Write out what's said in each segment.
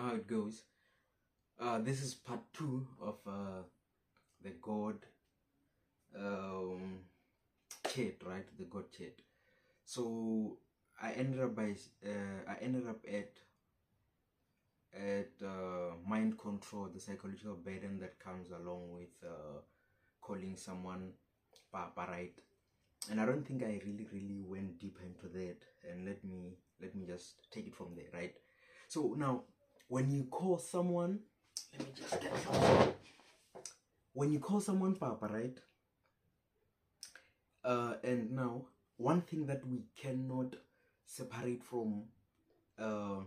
know how it goes. This is part 2 of the God chat, right? The God chat. So I ended up at mind control, the psychological burden that comes along with calling someone papa, right? And I don't think I really went deep into that. And let me just take it from there, right? So now, when you call someone, let me just get some. When you call someone papa, right? And now, one thing that we cannot separate from the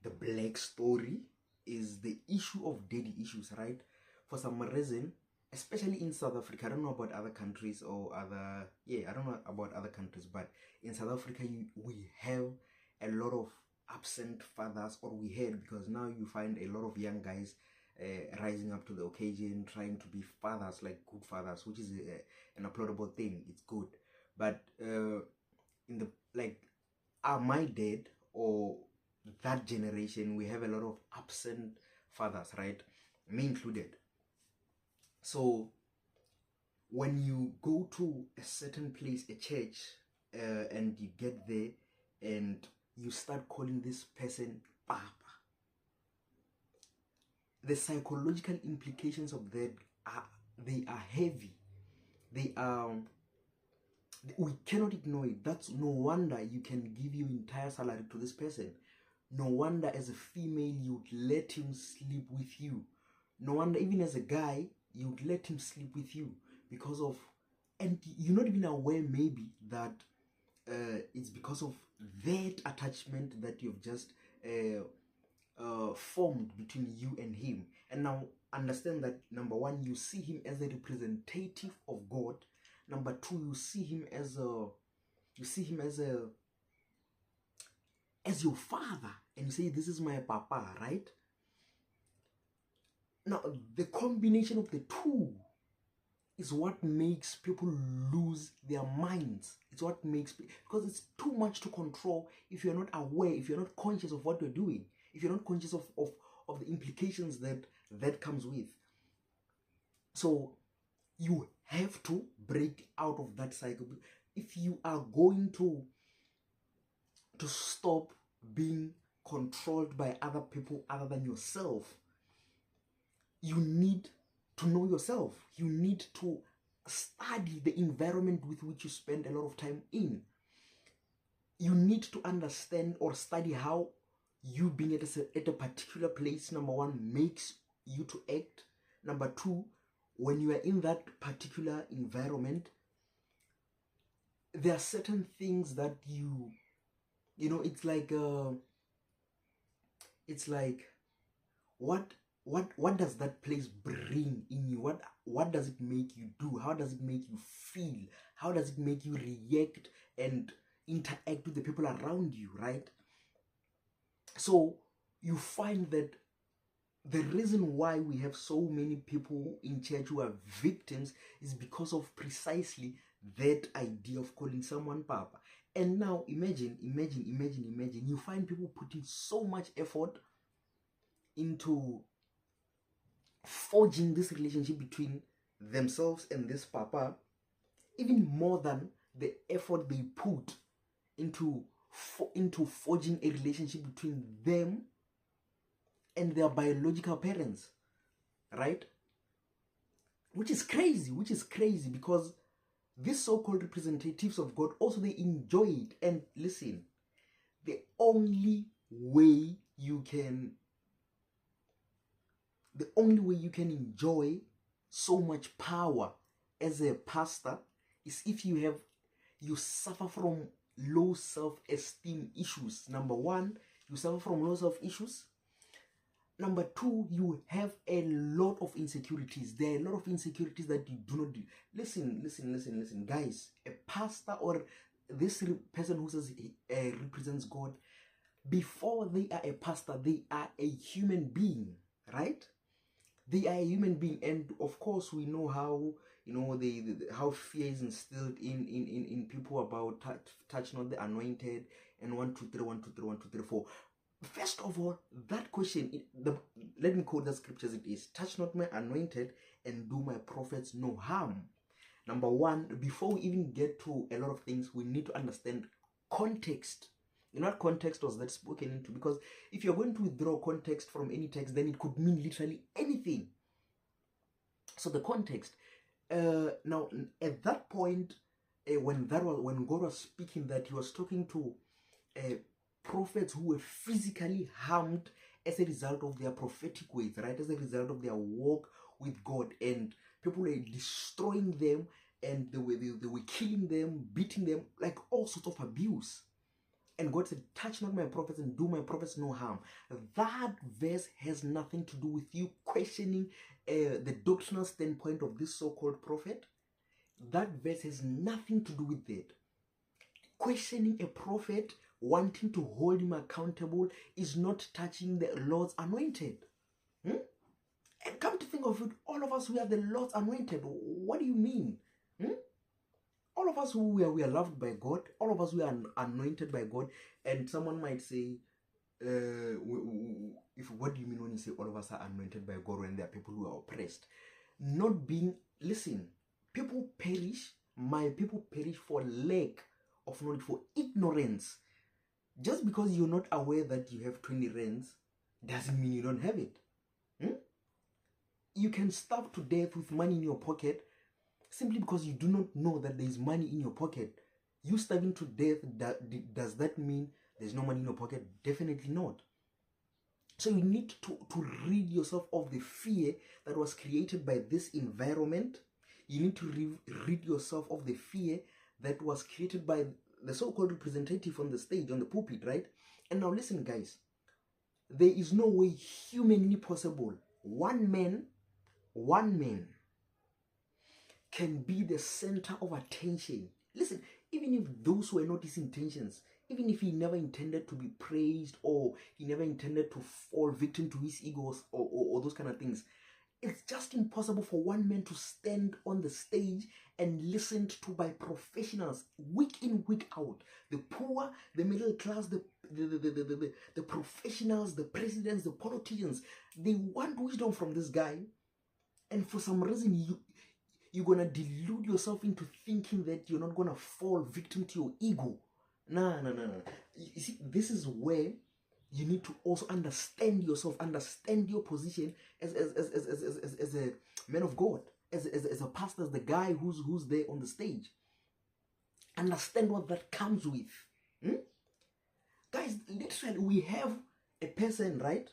black story is the issue of daddy issues, right? For some reason, especially in South Africa, I don't know about other countries or I don't know about other countries, but in South Africa, we have a lot of absent fathers, or we had, because now you find a lot of young guys rising up to the occasion, trying to be fathers, like good fathers, which is an applaudable thing. It's good, but in the my dad or that generation, we have a lot of absent fathers, right? Me included. So when you go to a certain place, a church, and you get there and you start calling this person papa, the psychological implications of that are heavy. We cannot ignore it. That's no wonder you can give your entire salary to this person. No wonder as a female you'd let him sleep with you. No wonder even as a guy you'd let him sleep with you because of, and you're not even aware maybe that it's because of that attachment that you've just formed between you and him. And now understand that, number one, you see him as a representative of God. Number two, you see him as your father, and you say, this is my papa, right? Now the combination of the two is what makes people lose their minds. It's what makes, because it's too much to control if you're not aware, if you're not conscious of what you're doing, if you're not conscious of the implications that comes with. So you have to break out of that cycle if you are going to stop being controlled by other people other than yourself. You need to know yourself. You need to study the environment with which you spend a lot of time in. You need to understand or study how you being at a particular place, number one, makes you to act. Number two, when you are in that particular environment, there are certain things that you know, it's like what does that place bring in you? What does it make you do? How does it make you feel? How does it make you react and interact with the people around you, right? So you find that the reason why we have so many people in church who are victims is because of precisely that idea of calling someone papa. And now imagine, you find people putting so much effort into forging this relationship between themselves and this papa, even more than the effort they put into forging a relationship between them and their biological parents, right? Which is crazy because these so-called representatives of God also, they enjoy it. And listen, the only way you can enjoy so much power as a pastor is if you suffer from low self-esteem issues. Number one, you suffer from low self issues. Number two, you have a lot of insecurities. There are a lot of insecurities that you do not do. Listen, guys. A pastor or this person who says he represents God, before they are a pastor, they are a human being, right? They are a human being, and of course, we know how, you know, how fear is instilled in people about touch not the anointed, and 1 2 3 1 2 3 1 2 3 4. First of all, that question, let me quote the scriptures. It is, touch not my anointed and do my prophets no harm. Number one, before we even get to a lot of things, we need to understand context. In what context was that spoken into? Because if you're going to withdraw context from any text, then it could mean literally anything. So the context. Now, at that point, when God was speaking, that He was talking to prophets who were physically harmed as a result of their prophetic ways, right? As a result of their walk with God, and people were destroying them, and they were killing them, beating them, like all sorts of abuse. And God said, touch not my prophets and do my prophets no harm. That verse has nothing to do with you questioning the doctrinal standpoint of this so-called prophet. That verse has nothing to do with that. Questioning a prophet, wanting to hold him accountable, is not touching the Lord's anointed. And come to think of it, all of us, we are the Lord's anointed. What do you mean? All of us, we are loved by God. All of us, we are anointed by God. And someone might say, what do you mean when you say all of us are anointed by God when there are people who are oppressed? Listen, people perish, my people perish for lack of knowledge, for ignorance. Just because you're not aware that you have 20 rands doesn't mean you don't have it. You can starve to death with money in your pocket simply because you do not know that there is money in your pocket. You starving to death, does that mean there's no money in your pocket? Definitely not. So you need to rid yourself of the fear that was created by this environment. You need to rid yourself of the fear that was created by the so-called representative on the stage, on the pulpit, right? And now listen, guys. There is no way humanly possible one man can be the center of attention. Listen, even if those were not his intentions, even if he never intended to be praised, or he never intended to fall victim to his egos, or those kind of things, it's just impossible for one man to stand on the stage and listened to by professionals week in, week out. The poor, the middle class, the professionals, the presidents, the politicians, they want wisdom from this guy. And for some reason, you're going to delude yourself into thinking that you're not going to fall victim to your ego. No. You see, this is where you need to also understand yourself, understand your position as a man of God, as a pastor, as the guy who's there on the stage. Understand what that comes with. Guys, literally, we have a person, right?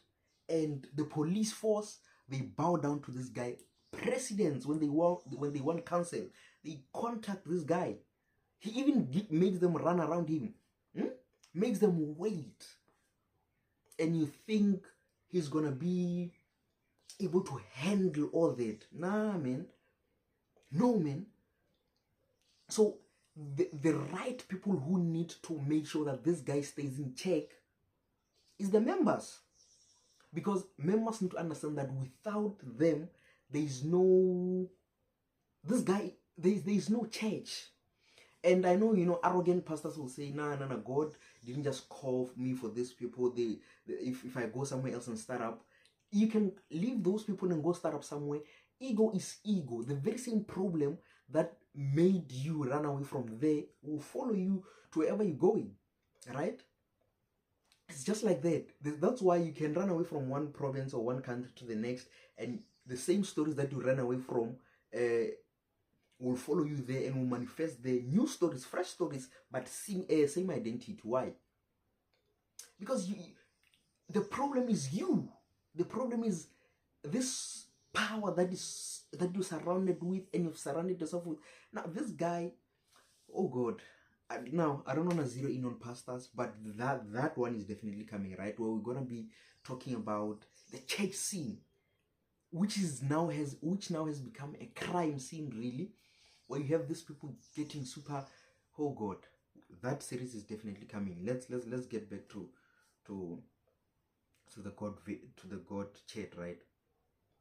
And the police force, they bow down to this guy. Presidents, when they want counsel, they contact this guy. He even makes them run around him, makes them wait. And you think he's gonna be able to handle all that? Nah, man. No, man. So the right people who need to make sure that this guy stays in check is the members. Because members need to understand that without them, there is no church. And I know, arrogant pastors will say, nah, God didn't just call me for these people. If I go somewhere else and start up, you can leave those people and go start up somewhere. Ego is ego. The very same problem that made you run away from there will follow you to wherever you're going, right? It's just like that. That's why you can run away from one province or one country to the next, and the same stories that you ran away from will follow you there and will manifest there. New stories, fresh stories, but same identity. Why? Because the problem is you. The problem is this power that you're surrounded with, and you've surrounded yourself with. Now this guy, oh God. Now I don't want to zero in on pastors, but that one is definitely coming, right? Where we're gonna be talking about the church scene, which now has become a crime scene, really, where you have these people getting super. Oh God, that series is definitely coming. Let's get back to the God chat, right?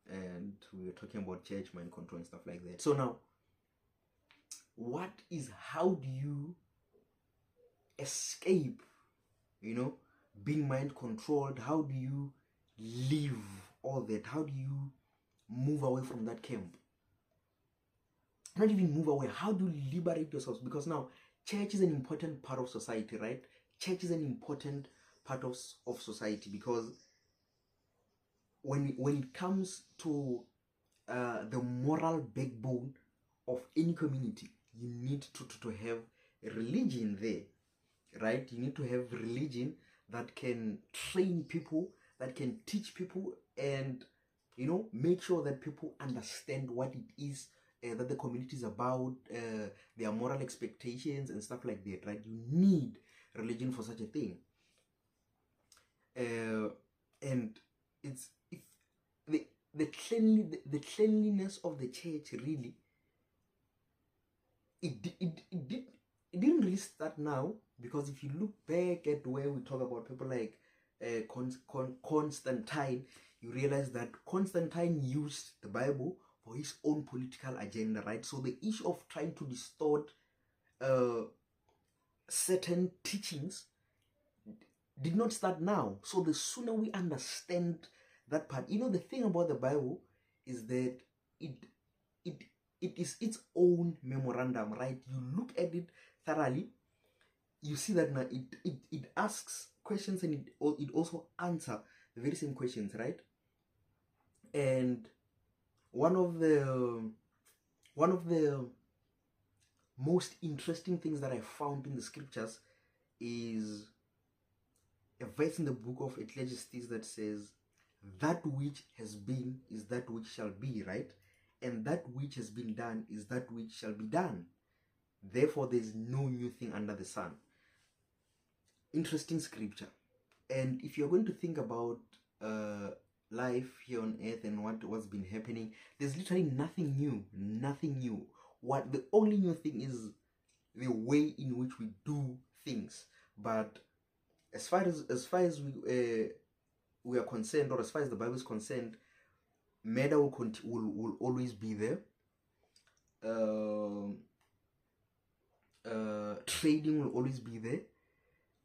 And we were talking about church mind control and stuff like that. So now, how do you escape being mind controlled? How do you leave all that? How do you move away from that camp? Not even move away. How do you liberate yourselves? Because now church is an important part of society, right? Church is an important part of society, because when it comes to the moral backbone of any community, you need to have religion there, right? You need to have religion that can train people, that can teach people, and make sure that people understand what it is that the community is about, their moral expectations and stuff like that, right? You need religion for such a thing. And it's if the cleanliness of the church, really, it didn't really start now, because if you look back at where we talk about people like Constantine, you realize that Constantine used the Bible for his own political agenda, right? So the issue of trying to distort certain teachings did not start now. So the sooner we understand that part, the thing about the Bible is that it is its own memorandum, right? You look at it thoroughly, you see that now it asks questions, and it also answers the very same questions, right? And one of the most interesting things that I found in the scriptures is a verse in the book of Ecclesiastes that says, that which has been is that which shall be, right? And that which has been done is that which shall be done. Therefore, there is no new thing under the sun. Interesting scripture. And if you're going to think about life here on earth and what's been happening, there's literally nothing new. What the only new thing is the way in which we do things. But as far as we are concerned, or as far as the Bible is concerned, murder will always be there. Trading will always be there.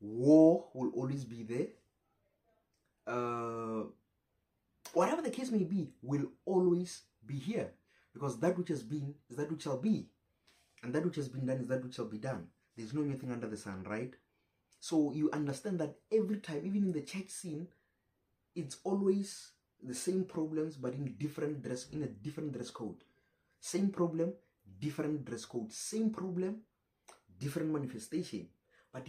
War will always be there. Whatever the case may be, will always be here, because that which has been is that which shall be, and that which has been done is that which shall be done. There's no new thing under the sun, right? So you understand that every time, even in the church scene, it's always the same problems, but in a different dress code. Same problem, different dress code. Same problem, different manifestation. But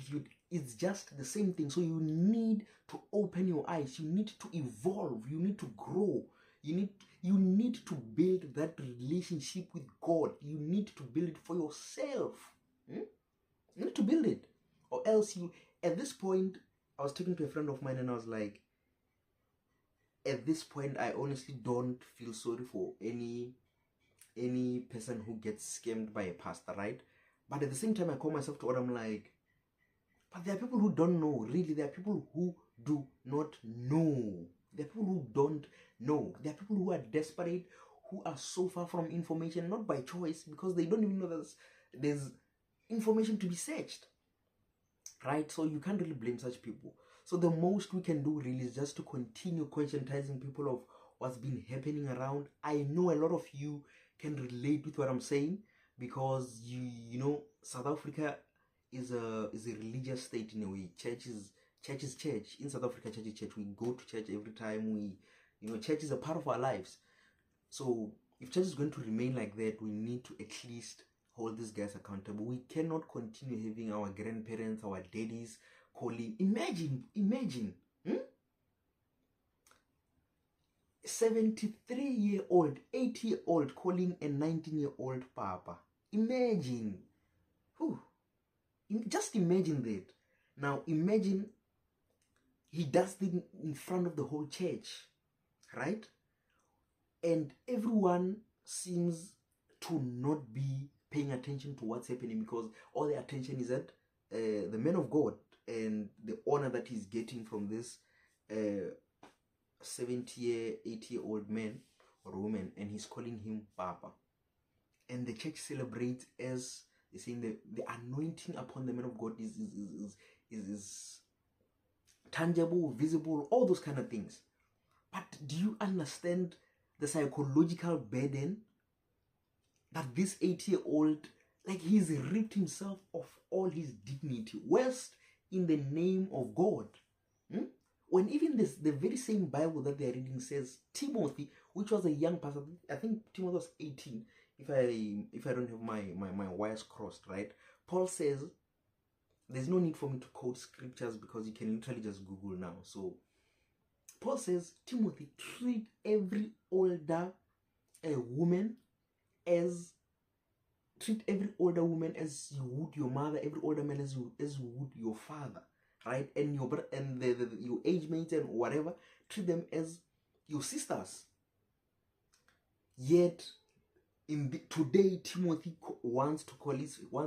it's just the same thing. So you need to open your eyes. You need to evolve. You need to grow. You need to build that relationship with God. You need to build it for yourself. You need to build it, or else at this point, I was talking to a friend of mine, and I was like, at this point, I honestly don't feel sorry for any person who gets scammed by a pastor, right? But at the same time, I call myself to what I'm like, but there are people who don't know. Really, there are people who do not know. There are people who don't know. There are people who are desperate, who are so far from information, not by choice, because they don't even know that there's information to be searched, right? So you can't really blame such people. So the most we can do really is just to continue conscientizing people of what's been happening around. I know a lot of you can relate with what I'm saying, because you know South Africa is a religious state in a way. Church is church. In South Africa, church is church. We go to church every time. Church is a part of our lives. So if church is going to remain like that, we need to at least hold these guys accountable. We cannot continue having our grandparents, our daddies calling. Imagine 73-year-old, 80-year-old calling a 19-year-old papa. Imagine. Just imagine that. Now imagine he does it in front of the whole church, right? And everyone seems to not be paying attention to what's happening, because all the attention is at the man of God and the honor that he's getting from this 70-year, 80-year-old man or woman, and he's calling him Papa. And the church celebrates as they're saying the anointing upon the man of God is tangible, visible, all those kind of things. But do you understand the psychological burden that this 8-year-old, like, he's ripped himself of all his dignity, whilst in the name of God? When even this, the very same Bible that they're reading says Timothy, which was a young pastor, I think Timothy was 18, if I don't have my wires crossed, right? Paul says, there's no need for me to quote scriptures because you can literally just Google now. So Paul says, Timothy, treat every older woman as you would your mother, every older man as you would your father, right? And your age mates and whatever, treat them as your sisters. Yet today Timothy wants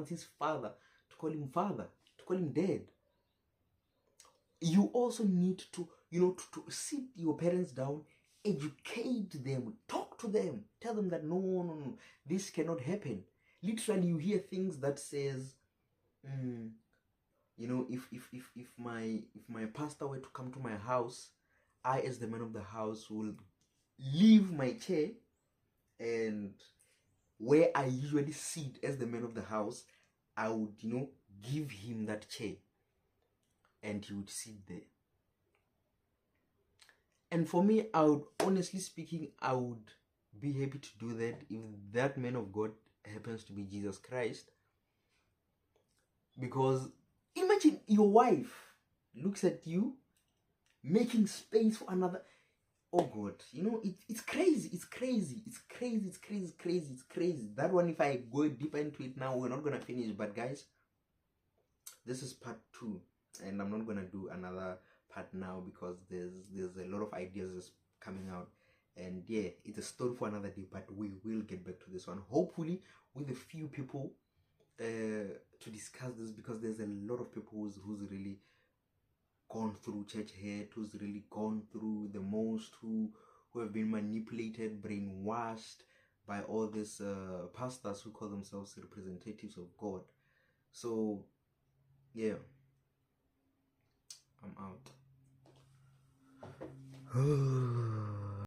his father to call him father, to call him dad. You also need to, to sit your parents down, educate them, talk to them, tell them that no, this cannot happen. Literally, you hear things that says, if my pastor were to come to my house, I, as the man of the house, will leave my chair, and where I usually sit as the man of the house, I would, give him that chair, and he would sit there. And for me, honestly speaking, I would be happy to do that if that man of God happens to be Jesus Christ. Because imagine your wife looks at you making space for another. Oh God, it's crazy. That one, if I go deeper into it now, we're not gonna finish. But guys, this is part 2, and I'm not gonna do another part now because there's a lot of ideas coming out, and yeah, it's a story for another day. But we will get back to this one, hopefully with a few people to discuss this, because there's a lot of people who's really gone through church hurt, who's really gone through the most, who have been manipulated, brainwashed by all these pastors who call themselves representatives of God. So yeah, I'm out.